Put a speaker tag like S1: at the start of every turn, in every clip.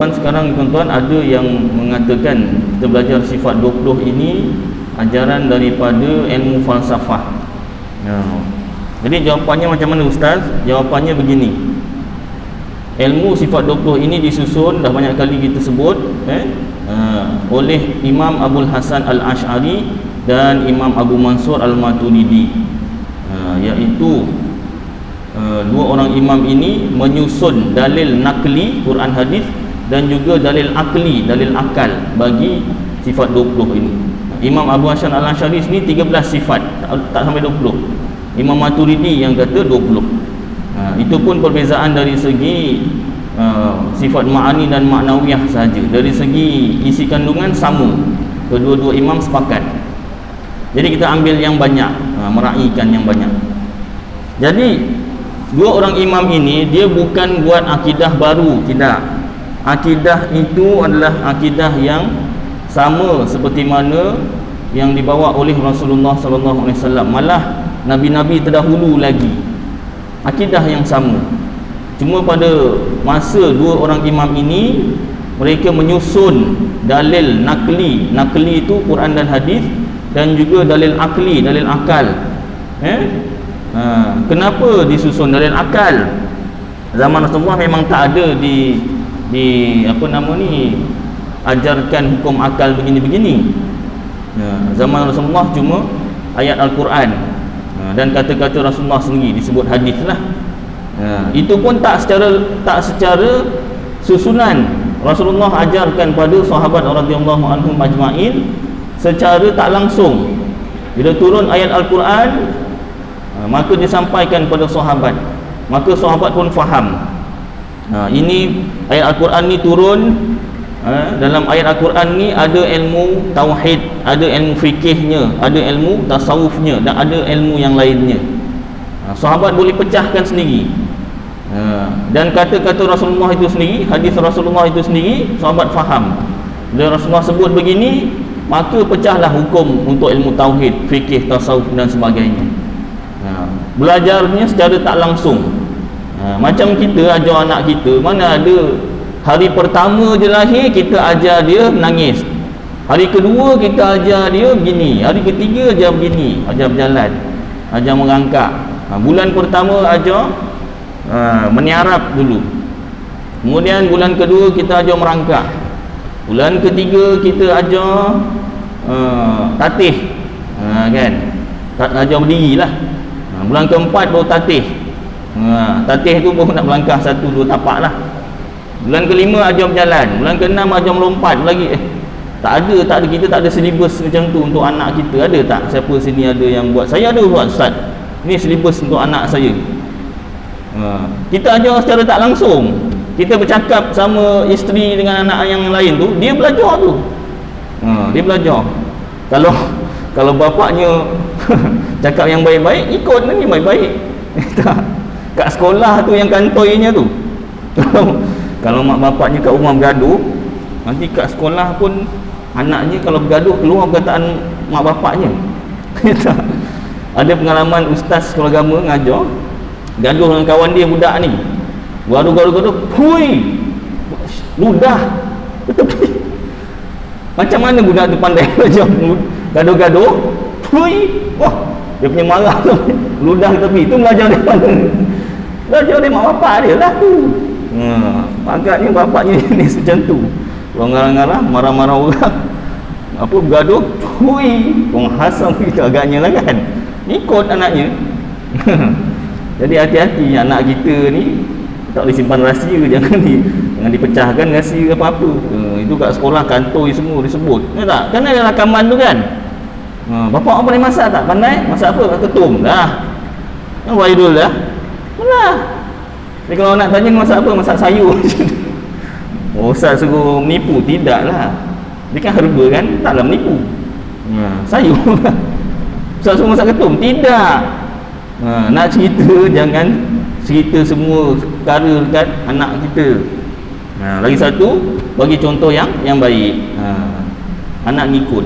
S1: Sekarang tuan-tuan ada yang mengatakan kita belajar sifat 20 ini ajaran daripada ilmu falsafah. Jadi jawapannya macam mana Ustaz? Jawapannya begini. Ilmu sifat 20 ini disusun, dah banyak kali kita sebut oleh Imam Abul Hasan Al-Ash'ari dan Imam Abu Mansur Al-Maturidi, iaitu dua orang imam ini menyusun dalil nakli Quran hadis dan juga dalil akli, dalil akal bagi sifat 20 ini. Imam Abu Hasan Al-Ash'ari ni 13 sifat, tak sampai 20. Imam Maturidi yang kata 20. Itu pun perbezaan dari segi sifat ma'ani dan ma'nawiyah saja. Dari segi isi kandungan sama, kedua-dua imam sepakat. Jadi kita ambil yang banyak, meraihkan yang banyak. Jadi dua orang imam ini dia bukan buat akidah baru, tidak. Akidah itu adalah akidah yang sama seperti mana yang dibawa oleh Rasulullah SAW. Malah nabi-nabi terdahulu lagi, akidah yang sama. Cuma pada masa dua orang imam ini, mereka menyusun dalil nakli. Nakli itu Quran dan hadis, dan juga dalil akli, dalil akal. Kenapa disusun dalil akal? Zaman Rasulullah memang tak ada di ajarkan hukum akal begini-begini. Zaman Rasulullah cuma ayat Al-Quran dan kata-kata Rasulullah sendiri disebut hadis lah. Itu pun tak secara susunan. Rasulullah ajarkan pada sahabat radhiyallahu anhum ajma'in secara tak langsung. Bila turun ayat Al-Quran, maka disampaikan pada sahabat, maka sahabat pun faham. Ini ayat Al-Quran ni turun, dalam ayat Al-Quran ni ada ilmu tauhid, ada ilmu fikihnya, ada ilmu tasawufnya, dan ada ilmu yang lainnya. Sahabat boleh pecahkan sendiri. Dan kata-kata Rasulullah itu sendiri, hadis Rasulullah itu sendiri, sahabat faham. Bila Rasulullah sebut begini, maka pecahlah hukum untuk ilmu tauhid, fikih, tasawuf dan sebagainya. Belajarnya secara tak langsung. Macam kita ajar anak kita, mana ada hari pertama je lahir kita ajar dia menangis, hari kedua kita ajar dia begini, hari ketiga ajar begini, ajar berjalan, ajar merangkak. Bulan pertama ajar meniarap dulu, kemudian bulan kedua kita ajar merangkak, bulan ketiga kita ajar tatih, kan, ajar berdiri lah. Bulan keempat baru tatih. Tatih tu baru nak melangkah 1-2 tapak lah. Bulan kelima ajar berjalan, bulan keenam ajar melompat lagi. Tak ada, kita tak ada silibus macam tu untuk anak kita. Ada tak? Siapa sini ada yang buat? Saya ada buat, Ustaz. Ini silibus untuk anak saya. Kita ajar secara tak langsung. Kita bercakap sama isteri dengan anak yang lain tu, dia belajar tu. Dia belajar. Kalau bapaknya cakap yang baik-baik, ikut lagi baik-baik. Kat sekolah tu yang kantoinya tu, kalau mak bapaknya kat rumah bergaduh, nanti kat sekolah pun anaknya kalau bergaduh keluar perkataan mak bapaknya. Ada pengalaman ustaz sekolah agama ngajar, gaduh dengan kawan dia budak ni, gaduh, hui, ludah ke tepi. Macam mana budak tu pandai belajar gaduh, hui, wah, dia punya marah tu, ludah ke tepi. Itu belajar dari mana? Belajar dari mak bapak dia lah tu. Agaknya bapaknya jenis macam tu, orang ngarang-ngarang, marah-marah orang, apa, bergaduh, hui, orang hasam kita agaknya lah kan, ikut anaknya. Jadi hati-hati anak kita ni, tak boleh simpan rahsia, jangan dipecahkan rahsia apa-apa. Itu kat sekolah kantoi semua disebut, ya tak? Kan ada rakaman tu kan. Bapak apa boleh masak tak? Pandai masak apa? Ketum dah, kan waidul dah lah. Jadi kalau nak tanya masak apa? Masak sayur. Ustaz suruh menipu? Tidak lah, dia kan herba kan, taklah menipu. Sayur lah. Ustaz suruh masak ketum? Tidak. Nak cerita, jangan cerita semua perkara dekat anak kita. Lagi satu, bagi contoh yang baik, anak ngikut.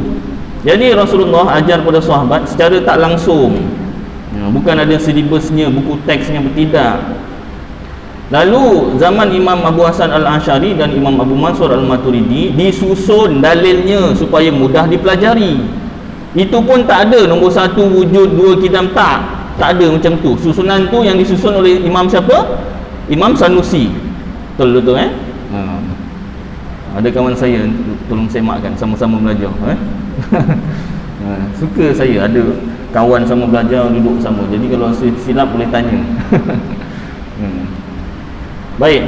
S1: Jadi Rasulullah ajar pada sahabat secara tak langsung, bukan ada silibusnya, buku teksnya, tidak. Lalu zaman Imam Abu Hasan Al-Asy'ari dan Imam Abu Mansur Al-Maturidi disusun dalilnya supaya mudah dipelajari. Itu pun tak ada nombor satu wujud, dua kidam, tak ada macam tu. Susunan tu yang disusun oleh Imam siapa? Imam Sanusi. Betul ada kawan saya, tolong semakkan, sama-sama belajar suka saya ada kawan sama belajar, duduk sama. Jadi kalau silap boleh tanya. Baik,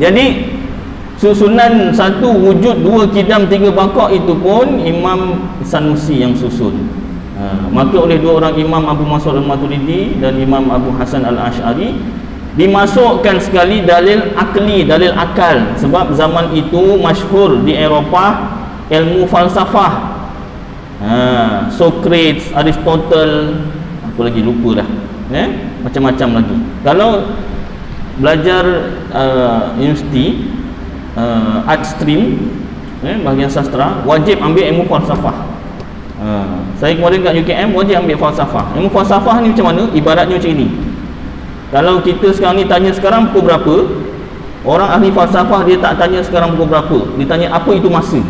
S1: jadi susunan satu wujud, dua kidam, tiga bakok itu pun Imam Sanusi yang susun. Maka oleh dua orang imam, Abu Mansur Al-Maturidi dan Imam Abu Hasan Al-Asy'ari, dimasukkan sekali dalil akli, dalil akal. Sebab zaman itu masyhur di Eropah ilmu falsafah. Socrates, Aristotle, apa lagi lupa dah, macam-macam lagi. Kalau belajar universiti art stream, bahagian sastra, wajib ambil ilmu falsafah. Saya kemarin kat UKM wajib ambil falsafah. Ilmu falsafah ni macam mana? Ibaratnya macam ini. Kalau kita sekarang ni tanya sekarang pukul berapa, orang ahli falsafah dia tak tanya sekarang pukul berapa, dia tanya apa itu masa.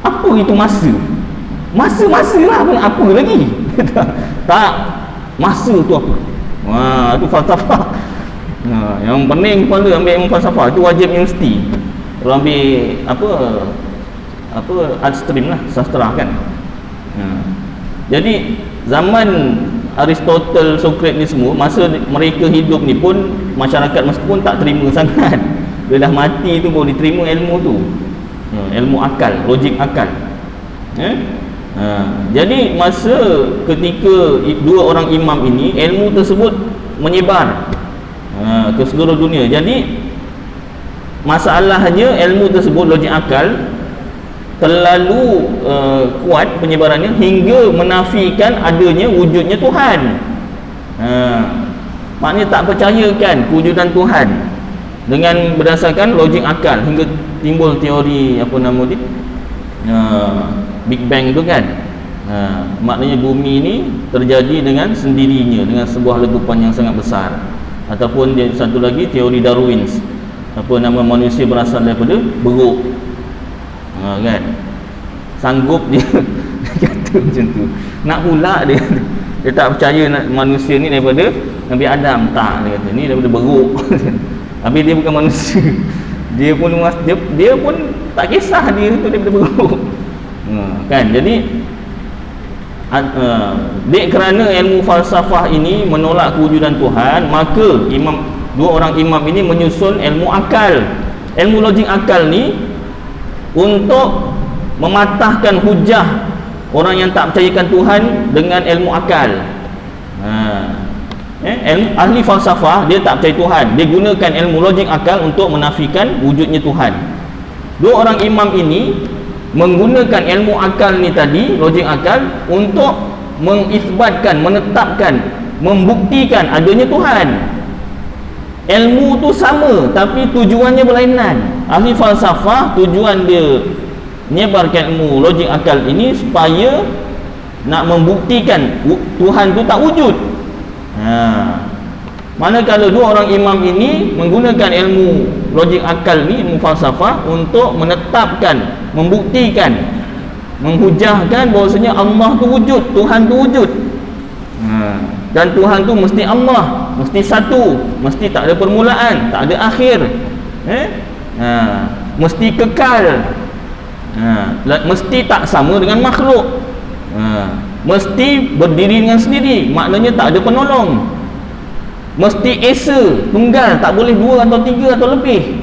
S1: Apa itu masa? Masa lah, apa lagi? Tak, masa tu apa? Itu falsafah. Yang pening kepala ambil ilmu falsafah, itu wajib universiti. Kalau ambil apa art stream lah, sastra kan. Jadi zaman Aristotle, Socrates ni semua, masa mereka hidup ni pun masyarakat masa pun tak terima sangat. Dia dah mati tu baru diterima ilmu tu, ilmu akal, logik akal. Jadi masa ketika dua orang imam ini, ilmu tersebut menyebar ke seluruh dunia. Jadi masalahnya ilmu tersebut, logik akal, terlalu kuat penyebarannya hingga menafikan adanya wujudnya Tuhan. Maknanya tak percayakan kewujudan Tuhan dengan berdasarkan logik akal, hingga timbul teori apa nama dia, Big Bang tu kan. Maknanya bumi ni terjadi dengan sendirinya, dengan sebuah letupan yang sangat besar. Ataupun dia satu lagi teori Darwin, apa nama, manusia berasal daripada beruk. Kan, sanggup dia kata macam tu. Nak pula dia tak percaya manusia ni daripada Nabi Adam. Tak, dia kata ni daripada beruk. Habis dia bukan manusia, dia pun tak kisah dia tu daripada beruk. Kan, jadi dek kerana ilmu falsafah ini menolak kewujudan Tuhan, maka dua orang imam ini menyusun ilmu akal, ilmu logik akal ni, untuk mematahkan hujah orang yang tak percayakan Tuhan dengan ilmu akal. Ahli falsafah dia tak percaya Tuhan, dia gunakan ilmu logik akal untuk menafikan wujudnya Tuhan. Dua orang imam ini menggunakan ilmu akal ni tadi, logik akal, untuk mengisbatkan, menetapkan, membuktikan adanya Tuhan. Ilmu tu sama tapi tujuannya berlainan. Ahli falsafah tujuan dia menyebarkan ilmu logik akal ini supaya nak membuktikan Tuhan tu tak wujud. Manakala dua orang imam ini menggunakan ilmu logik akal ni, ilmu falsafah, untuk menetapkan, membuktikan, menghujahkan bahawasanya Allah tu wujud, Tuhan tu wujud. Dan Tuhan tu mesti Allah, mesti satu, mesti tak ada permulaan, tak ada akhir, mesti kekal, mesti tak sama dengan makhluk, mesti berdiri dengan sendiri, maknanya tak ada penolong, mesti esa, tunggal, tak boleh dua atau tiga atau lebih.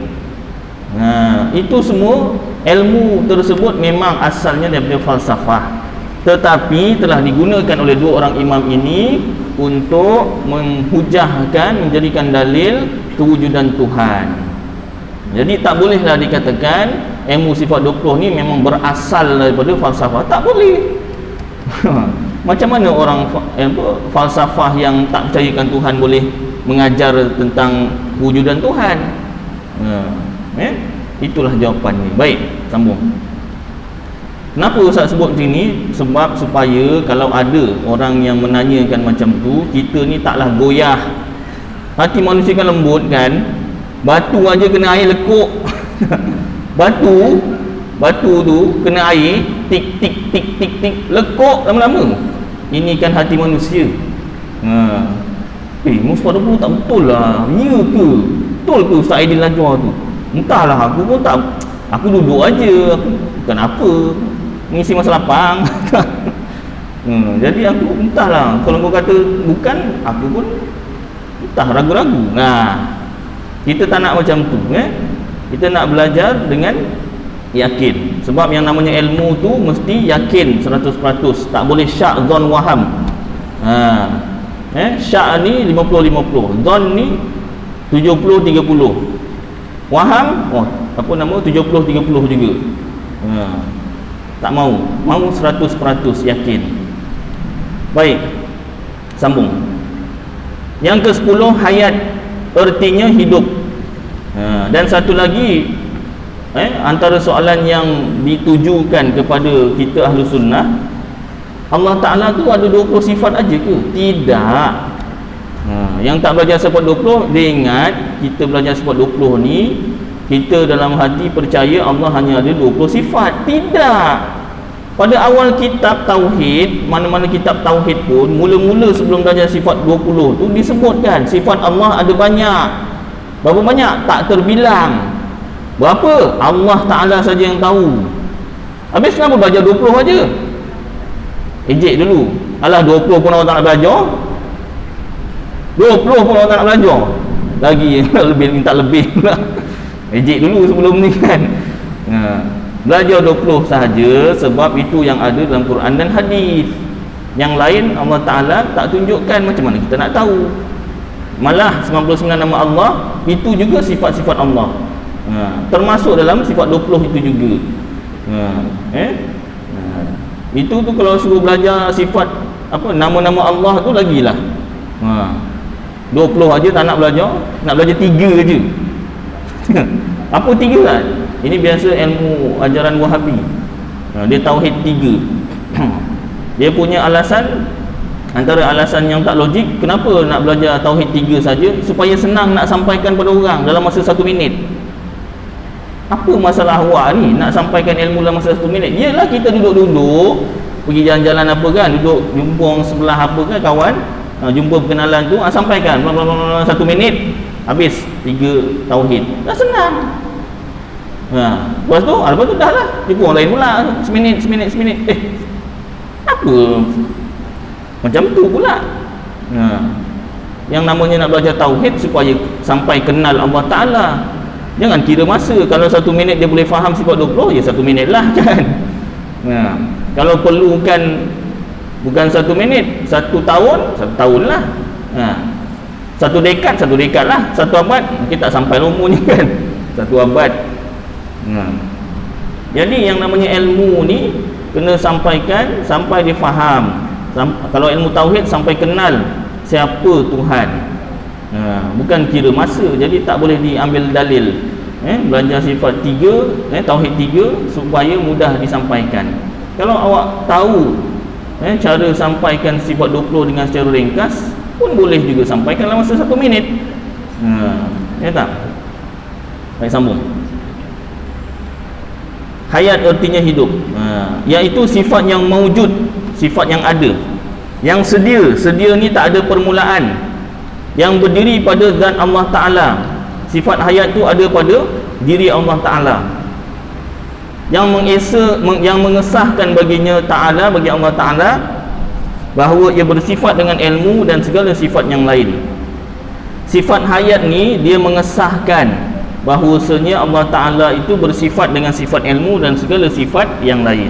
S1: Itu semua ilmu tersebut memang asalnya daripada falsafah, tetapi telah digunakan oleh dua orang imam ini untuk menghujahkan, menjadikan dalil kewujudan Tuhan. Jadi tak bolehlah dikatakan ilmu sifat 20 ni memang berasal daripada falsafah. Tak boleh. Macam mana orang falsafah yang tak percayakan Tuhan boleh mengajar tentang kewujudan Tuhan? Itulah jawapannya. Baik, sambung. Kenapa Ustaz sebut sini? Sebab supaya kalau ada orang yang menanyakan macam tu, kita ni taklah goyah Hati manusia kan lembut kan, batu aja kena air lekuk. Batu tu kena air tik tik tik tik tik lekuk lama-lama. Ini kan hati manusia. Musfah 20 tak betul lah. Ya ke? Betul ke Ustaz Aidil Najwa tu? Entahlah, aku pun tak, aku duduk aja, aku bukan apa, mengisi masa lapang. Jadi aku entahlah, kalau kau kata bukan, aku pun entah, ragu-ragu. Kita tak nak macam tu, kita nak belajar dengan yakin. Sebab yang namanya ilmu tu mesti yakin 100%, tak boleh syak, zon, waham. Syak ni 50-50, zon ni 70-30, waham 70-30 juga. Tak mau 100% yakin. Baik, sambung. Yang ke-10, hayat artinya hidup. Dan satu lagi, antara soalan yang ditujukan kepada kita ahlu sunnah, Allah Ta'ala tu ada 20 sifat aja ke? Tidak. Yang tak belajar sifat 20, dia ingat kita belajar sifat 20 ni, kita dalam hati percaya Allah hanya ada 20 sifat. Tidak. Pada awal kitab Tauhid, mana-mana kitab Tauhid pun, mula-mula sebelum belajar sifat 20 tu disebutkan sifat Allah ada banyak. Berapa banyak? Tak terbilang. Berapa? Allah Ta'ala saja yang tahu. Habis kenapa belajar 20 aja? Ejek dulu. Alah, 20 pun orang tak nak belajar. 20 pun orang tak nak belajar. Lagi lebih, minta lebih pula. Ejek dulu sebelum ni kan. Belajar 20 sahaja, sebab itu yang ada dalam Quran dan hadis. Yang lain Allah Ta'ala tak tunjukkan, macam mana kita nak tahu? Malah 99 nama Allah itu juga sifat-sifat Allah. Termasuk dalam sifat 20 itu juga. Itu tu kalau suruh belajar sifat nama-nama Allah tu lagilah. 20 aja tak nak belajar, nak belajar 3 aja. Apa 3 kan? Ini biasa ilmu ajaran Wahabi. Dia tauhid 3. Dia punya alasan, antara alasan yang tak logik, kenapa nak belajar tauhid 3 saja? Supaya senang nak sampaikan pada orang dalam masa 1 minit. Apa masalah awak ni nak sampaikan ilmu dalam masa 1 minit? Yelah, kita duduk-duduk pergi jalan-jalan apa kan, duduk jumpa orang sebelah apa kan, kawan, jumpa perkenalan tu, sampaikan 1 minit, habis 3 tauhid. Dah senang. Lepas tu dah lah, jumpa orang lain pula, seminit. Apa macam tu pula. Yang namanya nak belajar tauhid supaya sampai kenal Allah Ta'ala. Jangan kira masa. Kalau 1 minit dia boleh faham sifat 20, ya 1 minit lah kan. Kalau perlukan bukan 1 minit, 1 tahun, 1 tahun lah. 1 dekad lah. 1 abad kita tak sampai umurnya kan. 1 abad. Jadi yang namanya ilmu ni kena sampaikan sampai dia faham. Kalau ilmu tauhid sampai kenal siapa Tuhan. Bukan kira masa. Jadi tak boleh diambil dalil. Belajar sifat 3, tauhid 3 supaya mudah disampaikan. Kalau awak tahu cara sampaikan sifat 20 dengan secara ringkas, pun boleh juga sampaikan dalam masa 1 minit. Ya tak? Baik, sambung. Hayat artinya hidup, iaitu sifat yang maujud, sifat yang ada, yang sedia ni tak ada permulaan, yang berdiri pada zat Allah Ta'ala. Sifat hayat tu ada pada diri Allah Ta'ala, yang mengesahkan baginya Ta'ala, bagi Allah Ta'ala, bahawa ia bersifat dengan ilmu dan segala sifat yang lain. Sifat hayat ni dia mengesahkan bahawasanya Allah Ta'ala itu bersifat dengan sifat ilmu dan segala sifat yang lain.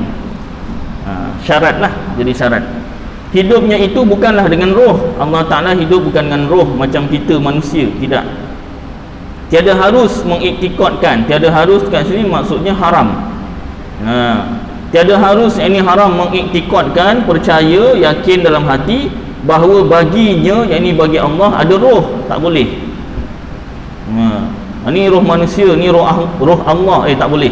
S1: Syarat lah, jadi syarat. Hidupnya itu bukanlah dengan roh. Allah Ta'ala hidup bukan dengan roh macam kita manusia, tidak. Tiada harus mengiktikadkan, tiada harus kat sini maksudnya haram. Tiada harus ini haram mengiktikadkan, percaya, yakin dalam hati bahawa baginya, yakni bagi Allah ada roh, tak boleh. Ni roh manusia, ni roh Allah, tak boleh.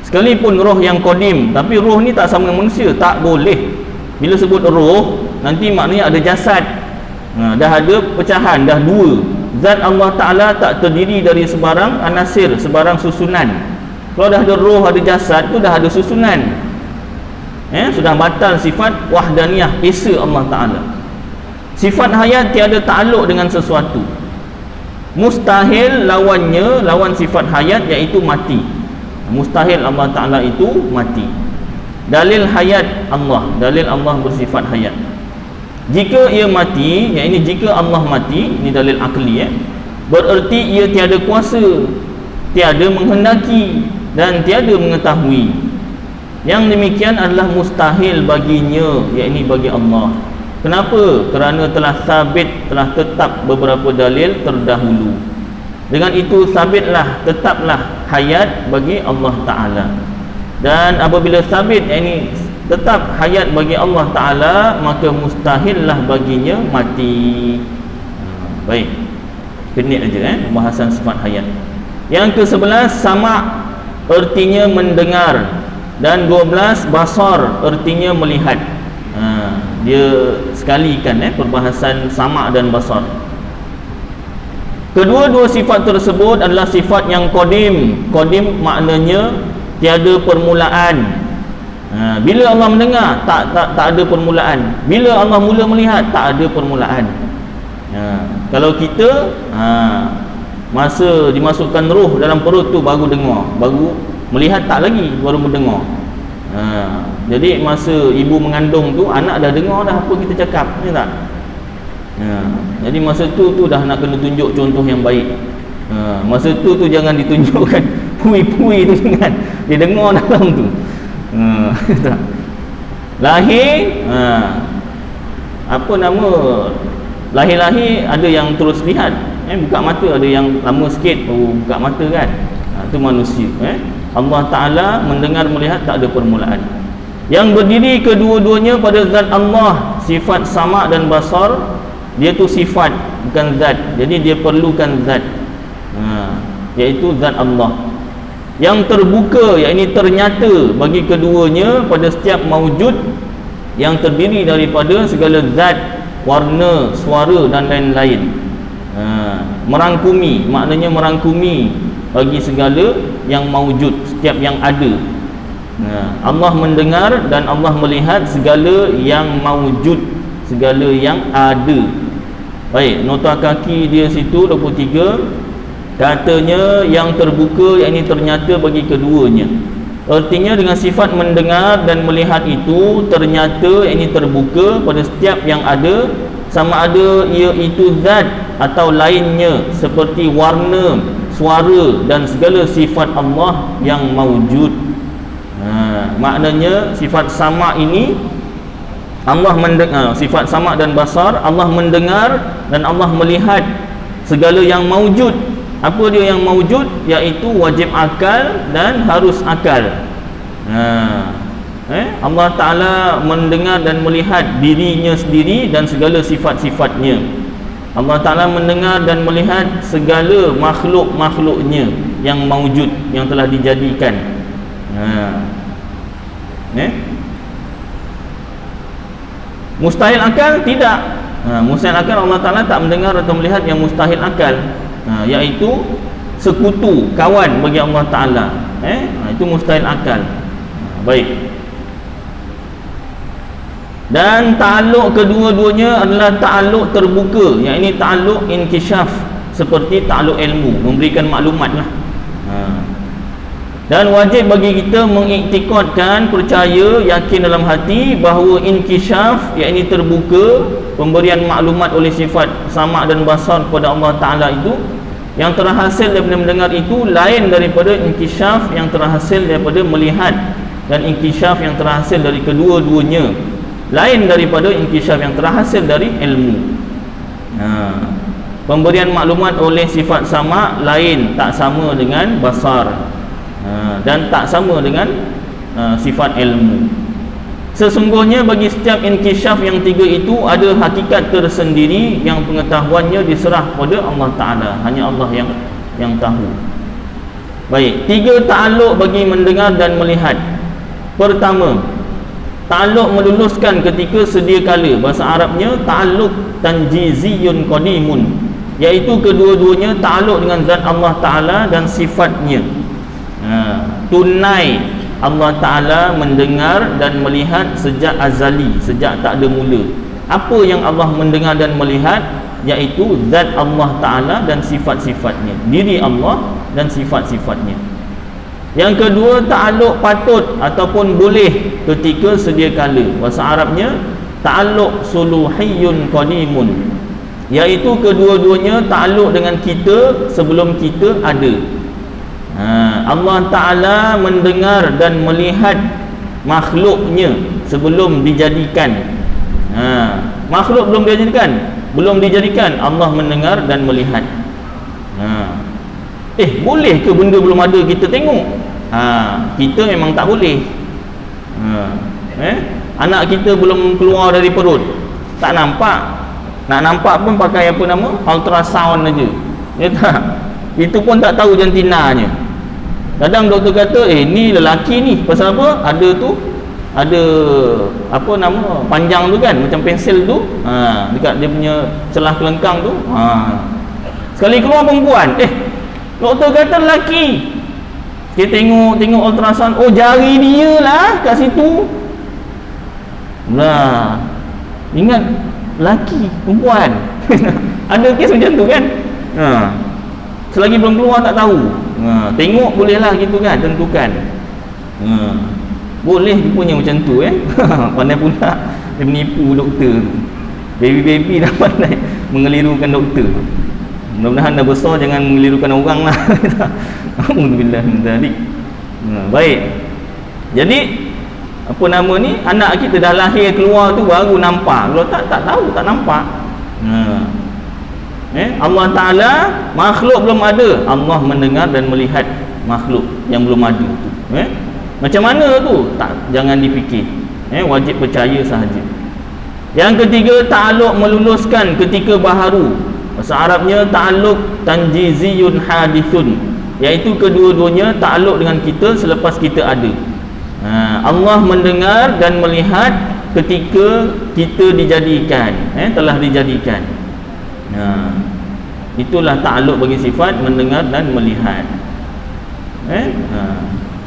S1: Sekalipun roh yang qadim, tapi roh ni tak sama dengan manusia, tak boleh. Bila sebut roh, nanti maknanya ada jasad. Dah ada pecahan, dah dua. Zat Allah Ta'ala tak terdiri dari sebarang anasir, sebarang susunan. Kalau dah ada roh, ada jasad tu dah ada susunan. Sudah batal sifat wahdaniyah, esa Allah Ta'ala. Sifat hayat tiada takluk dengan sesuatu. Mustahil lawannya, lawan sifat hayat iaitu mati. Mustahil Allah Ta'ala itu mati. Dalil hayat Allah, dalil Allah bersifat hayat. Jika ia mati, iaitu jika Allah mati, ini dalil akli, bererti ia tiada kuasa, tiada menghendaki dan tiada mengetahui. Yang demikian adalah mustahil baginya, iaitu bagi Allah. Kenapa? Kerana telah sabit, telah tetap beberapa dalil terdahulu. Dengan itu sabitlah, tetaplah hayat bagi Allah Ta'ala. Dan apabila sabit, iaitu tetap hayat bagi Allah Ta'ala, maka mustahillah baginya mati. Baik, genit aja pembahasan sifat hayat. Yang ke-11 sama, ertinya mendengar. Dan 12 basar, ertinya melihat. Dia sekalikan perbahasan sama dan basar. Kedua-dua sifat tersebut adalah sifat yang qadim. Qadim maknanya tiada permulaan. Bila Allah mendengar, tak ada permulaan. Bila Allah mula melihat, tak ada permulaan. Kalau kita masa dimasukkan roh dalam perut tu baru dengar, baru melihat tak lagi, baru mendengar. Jadi masa ibu mengandung tu, anak dah dengar dah apa kita cakap, ni tak? Jadi masa tu dah nak kena tunjuk contoh yang baik. Masa tu jangan ditunjukkan pui-pui tu, jangan. Dia dengar dalam tu. Lahir, apa nama, lahir-lahir ada yang terus lihat, buka mata, ada yang lama sikit buka mata kan. Itu manusia. Allah Ta'ala mendengar, melihat, tak ada permulaan. Yang berdiri kedua-duanya pada zat Allah, sifat sama dan basar, dia tu sifat bukan zat, jadi dia perlukan zat, iaitu zat Allah yang terbuka, iaitu ternyata bagi keduanya pada setiap maujud yang terdiri daripada segala zat, warna, suara dan lain-lain. Merangkumi, maknanya merangkumi bagi segala yang maujud, setiap yang ada. Allah mendengar dan Allah melihat segala yang maujud, segala yang ada. Baik, nota kaki dia situ 23, katanya yang terbuka, yang ini ternyata bagi keduanya. Artinya dengan sifat mendengar dan melihat itu ternyata, yang ini terbuka pada setiap yang ada, sama ada ia itu zat atau lainnya, seperti warna, suara dan segala sifat Allah yang maujud. Maknanya sifat sama ini Allah mendengar, sifat sama dan basar, Allah mendengar dan Allah melihat segala yang maujud. Apa dia yang maujud? Iaitu wajib akal dan harus akal. Allah Ta'ala mendengar dan melihat dirinya sendiri dan segala sifat-sifatnya. Allah Ta'ala mendengar dan melihat segala makhluk-makhluknya yang maujud, yang telah dijadikan. Mustahil akal? Tidak. Mustahil akal Allah Ta'ala tak mendengar atau melihat yang mustahil akal, iaitu sekutu, kawan bagi Allah Ta'ala. Itu mustahil akal. Baik. Dan ta'aluk kedua-duanya adalah ta'aluk terbuka, yang ini ta'aluk inkisyaf, seperti ta'aluk ilmu, memberikan maklumat lah. Dan wajib bagi kita mengiktikadkan, percaya, yakin dalam hati bahawa inkisyaf, yang ini terbuka, pemberian maklumat oleh sifat sama dan basar kepada Allah Ta'ala itu, yang terhasil daripada mendengar itu lain daripada inkisyaf yang terhasil daripada melihat, dan inkisyaf yang terhasil dari kedua-duanya lain daripada inkisyaf yang terhasil dari ilmu. Pemberian maklumat oleh sifat sama lain, tak sama dengan basar, dan tak sama dengan sifat ilmu. Sesungguhnya bagi setiap inkisyaf yang tiga itu ada hakikat tersendiri yang pengetahuannya diserah kepada Allah Ta'ala, hanya Allah yang tahu. Baik, tiga ta'aluk bagi mendengar dan melihat. Pertama, ta'alluq meluluskan ketika sedia kala. Bahasa Arabnya ta'alluq tanjiziyun qadimun, iaitu kedua-duanya ta'alluq dengan zat Allah Ta'ala dan sifatnya. Tunai Allah Ta'ala mendengar dan melihat sejak azali, sejak tak ada mula. Apa yang Allah mendengar dan melihat? Iaitu zat Allah Ta'ala dan sifat-sifatnya, diri Allah dan sifat-sifatnya. Yang kedua, ta'alluq patut ataupun boleh ketika sedia kala. Bahasa Arabnya ta'alluq suluhiyun qadimun, iaitu kedua-duanya ta'alluq dengan kita sebelum kita ada. Allah Ta'ala mendengar dan melihat makhluknya sebelum dijadikan. Makhluk belum dijadikan, Allah mendengar dan melihat. Boleh ke benda belum ada kita tengok? Kita memang tak boleh. Anak kita belum keluar dari perut, tak nampak. Nak nampak pun pakai apa nama? Ultrasound aja. Ya tak? Itu pun tak tahu jantinanya. Kadang doktor kata, ni lelaki ni. Pasal apa? Ada apa nama? Panjang tu kan, macam pensel tu. Dekat dia punya celah kelengkang tu. Sekali keluar perempuan. Doktor kata lelaki. Kita tengok ultrasound, jari dia lah kat situ. Nah, ingat lelaki, perempuan. Ada kes macam tu kan? Selagi belum keluar tak tahu. Tengok bolehlah gitu kan, tentukan. Boleh punya macam tu Pandai pula dia menipu doktor. Baby dah pandai mengelirukan doktor. Mudah-mudahan dah besar jangan mengelirukan orang lah. Alhamdulillah min dzalik. Baik. Jadi apa nama ni, anak kita dah lahir keluar tu baru nampak. Kalau tak tahu, tak nampak. Allah Ta'ala, makhluk belum ada, Allah mendengar dan melihat makhluk yang belum ada tu. Macam mana tu? Jangan dipikir. Wajib percaya sahaja. Yang ketiga, ta'alluq meluluskan ketika baharu. Bahasa Arabnya ta'alluq tanjiziyun hadithun, iaitu kedua-duanya ta'alluq dengan kita selepas kita ada. Allah mendengar dan melihat ketika kita dijadikan, telah dijadikan. Itulah ta'alluq bagi sifat mendengar dan melihat.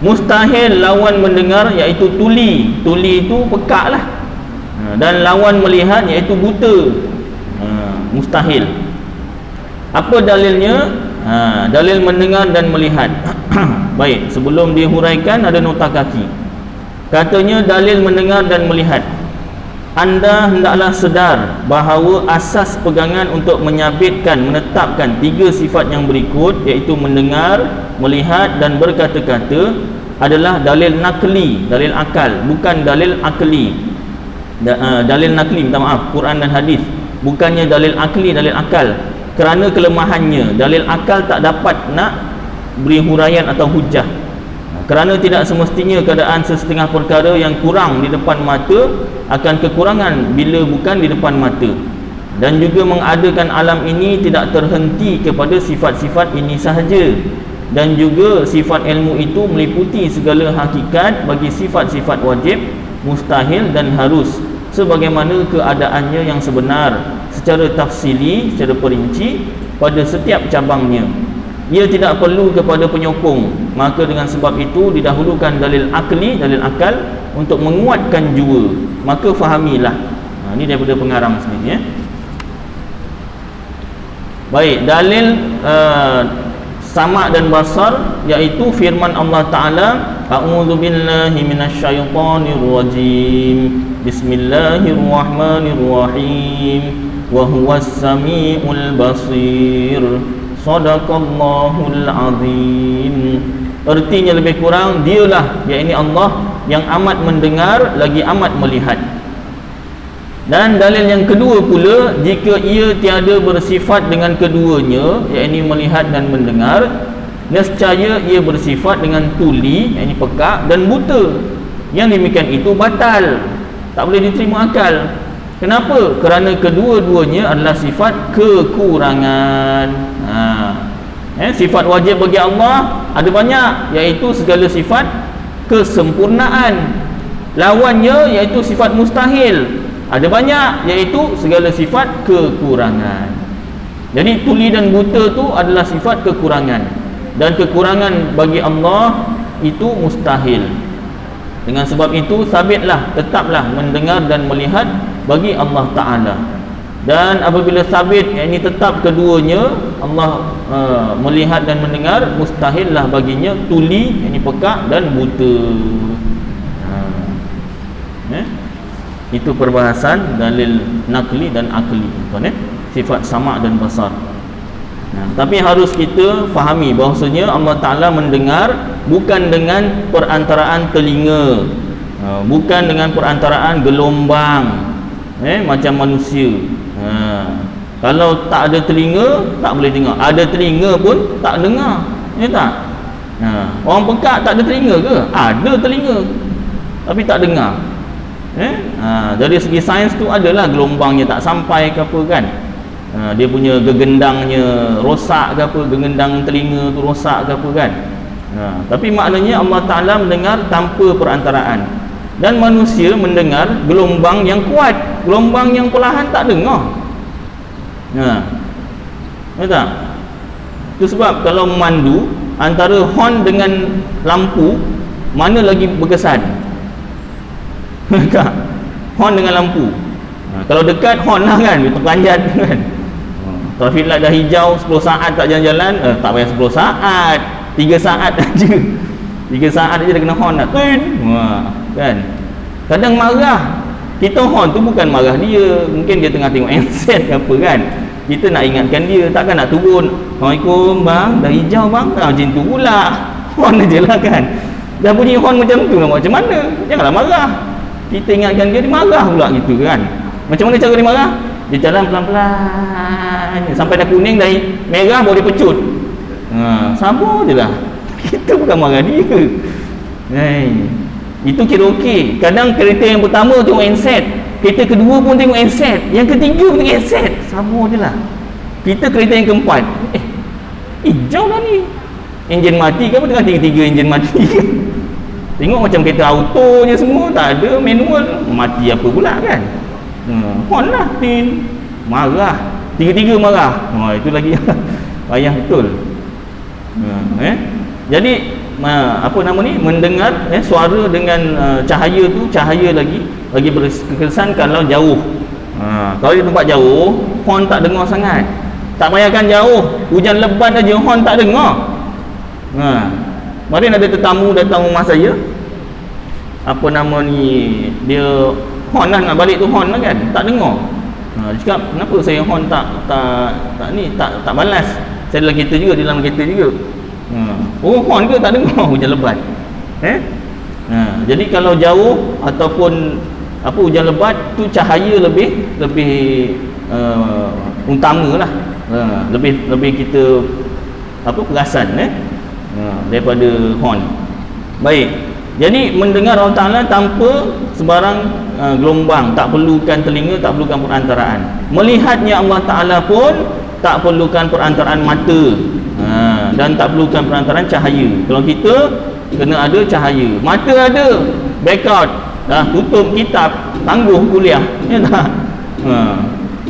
S1: Mustahil lawan mendengar iaitu tuli. Tuli itu pekak lah. Dan lawan melihat iaitu buta. Mustahil. Apa dalilnya? Dalil mendengar dan melihat. Baik, sebelum dihuraikan ada nota kaki. Katanya dalil mendengar dan melihat. Anda hendaklah sedar bahawa asas pegangan untuk menetapkan tiga sifat yang berikut, iaitu mendengar, melihat dan berkata-kata, adalah dalil nakli, dalil akal, bukan dalil akli. Dalil nakli, minta maaf, Quran dan hadis. Bukannya dalil akli, dalil akal. Kerana kelemahannya, dalil akal tak dapat nak beri huraian atau hujah. Kerana tidak semestinya keadaan sesetengah perkara yang kurang di depan mata akan kekurangan bila bukan di depan mata. Dan juga mengadakan alam ini tidak terhenti kepada sifat-sifat ini sahaja. Dan juga sifat ilmu itu meliputi segala hakikat bagi sifat-sifat wajib, mustahil dan harus, sebagaimana keadaannya yang sebenar secara tafsili, secara perinci pada setiap cabangnya. Ia tidak perlu kepada penyokong. Maka dengan sebab itu didahulukan dalil akli, dalil akal untuk menguatkan jua. Maka fahamilah. Ini daripada pengarang sendiri. Baik, dalil sama' dan basar, iaitu firman Allah Ta'ala, a'udzubillahi minasyaitonir rajim, bismillahirrahmanirrahim, wa huwas samiul basir, sadaqallahul azim. Artinya lebih kurang, dialah, iaitu Allah yang amat mendengar lagi amat melihat. Dan dalil yang kedua pula, jika ia tiada bersifat dengan keduanya, iaitu melihat dan mendengar, nescaya ia bersifat dengan tuli, iaitu pekak dan buta. Yang demikian itu batal, tak boleh diterima akal. Kenapa? Kerana kedua-duanya adalah sifat kekurangan. Sifat wajib bagi Allah ada banyak, iaitu segala sifat kesempurnaan. Lawannya iaitu sifat mustahil. Ada banyak, iaitu segala sifat kekurangan. Jadi tuli dan buta tu adalah sifat kekurangan, dan kekurangan bagi Allah itu mustahil. Dengan sebab itu sabitlah, tetaplah mendengar dan melihat bagi Allah Ta'ala. Dan apabila sabit, yakni tetap keduanya, Allah melihat dan mendengar, mustahillah baginya tuli, yakni pekak dan buta. Itu perbahasan dalil nakli dan akli, tuan, sifat sama' dan basar. Tapi harus kita fahami bahawasanya Allah Ta'ala mendengar bukan dengan perantaraan telinga, bukan dengan perantaraan gelombang, macam manusia. Kalau tak ada telinga, tak boleh dengar. Ada telinga pun tak dengar, ya tak? Orang pekak tak ada telinga ke? Ada telinga tapi tak dengar. Dari segi sains tu adalah gelombangnya tak sampai ke apa kan, dia punya gegendangnya rosak ke apa, gegendang telinga tu rosak ke apa kan. Tapi maknanya Allah Ta'ala mendengar tanpa perantaraan, dan manusia mendengar gelombang yang kuat, gelombang yang perlahan tak dengar. Betul tak? Itu sebab kalau memandu, antara horn dengan lampu mana lagi berkesan? Horn dengan lampu. Kalau dekat horn lah kan, dia terpanjat kan. Traffic light dah hijau, 10 saat tak jalan-jalan, tak payah 10 saat, 3 saat aja. 3 saat aja dah kena horn dah. Kan? Kadang marah. Kita horn tu bukan marah dia, mungkin dia tengah tengok handset ke apa kan. Kita nak ingatkan dia, takkan nak turun. Assalamualaikum bang, dah hijau bang. Macam tu pula. Horn aje lah kan. Dah bunyi horn macam tu nak buat macam mana? Janganlah marah. Kita ingatkan dia marah pula gitu kan. Macam mana cara dia marah? Dia jalan pelan-pelan sampai dah kuning, dah merah baru dia pecut. Sabar je lah. Kita bukan marah dia. Itu kira okey. Kadang kereta yang pertama tengok handset, kereta kedua pun tengok handset, yang ketiga pun tengok handset. Sabar je lah. Kita kereta yang keempat, hijau lah ni, enjin mati ke apa, tengah tiga-tiga enjin mati. Tengok macam kereta auto je semua, tak ada manual, mati apa pula kan. Horn lah, tin, marah, tiga-tiga marah. Itu lagi payah betul. Jadi apa nama ni, mendengar suara dengan cahaya tu, cahaya lagi berkesan kalau jauh. Kalau di tempat jauh, horn tak dengar sangat. Tak payahkan jauh, hujan lebat aja horn tak dengar. Kemarin ada tetamu datang rumah saya, apa nama ni, dia horn lah, nak balik tu horn lah kan, tak dengar. Dia cakap, kenapa saya horn tak balas? Saya dalam kereta juga, dia dalam kereta juga. Horn ke tak dengar hujan lebat. Jadi kalau jauh ataupun apa hujan lebat tu, cahaya lebih utama lah, lebih kita apa perasan daripada horn. Baik, jadi mendengar Allah Ta'ala tanpa sebarang gelombang, tak perlukan telinga, tak perlukan perantaraan. Melihatnya Allah Ta'ala pun tak perlukan perantaraan mata, dan tak perlukan perantaraan cahaya. Kalau kita kena ada cahaya, mata ada, blackout, tutup kitab, tangguh kuliah, ya tak?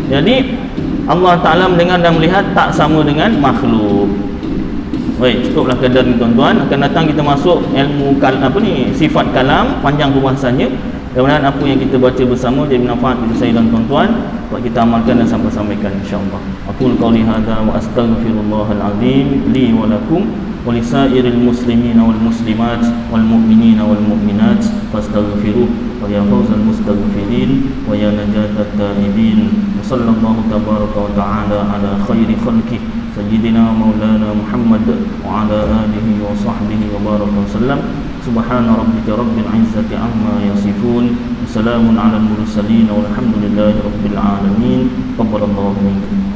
S1: Jadi Allah Ta'ala mendengar dan melihat tak sama dengan makhluk. Baik, cukuplah kadar ni tuan-tuan. Akan datang kita masuk ilmu sifat kalam, panjang pembahasannya. Mudah-mudahan apa yang kita baca bersama jadi manfaat bagi saya dan tuan-tuan, buat kita amalkan dan sampaikan insya-Allah. Aqul qouli hadza wa astaghfirullahal azim li wa lakum wa lisairil muslimina wal muslimat wal mu'minina wal mu'minat fastaghfiruh wa ya fawzal mustaghfirin wa ya najatat taibin. Sallallahu tabaraka wa ta'ala ala khairi khalqih sayyidina maulana Muhammad wa ala alihi wa sahbihi wa baraka wasallam. Subhana rabbika rabbil izzati amma yasifun, salamun ala al mursalin walhamdulillahi rabbil alamin. Qabbalallahu minkum.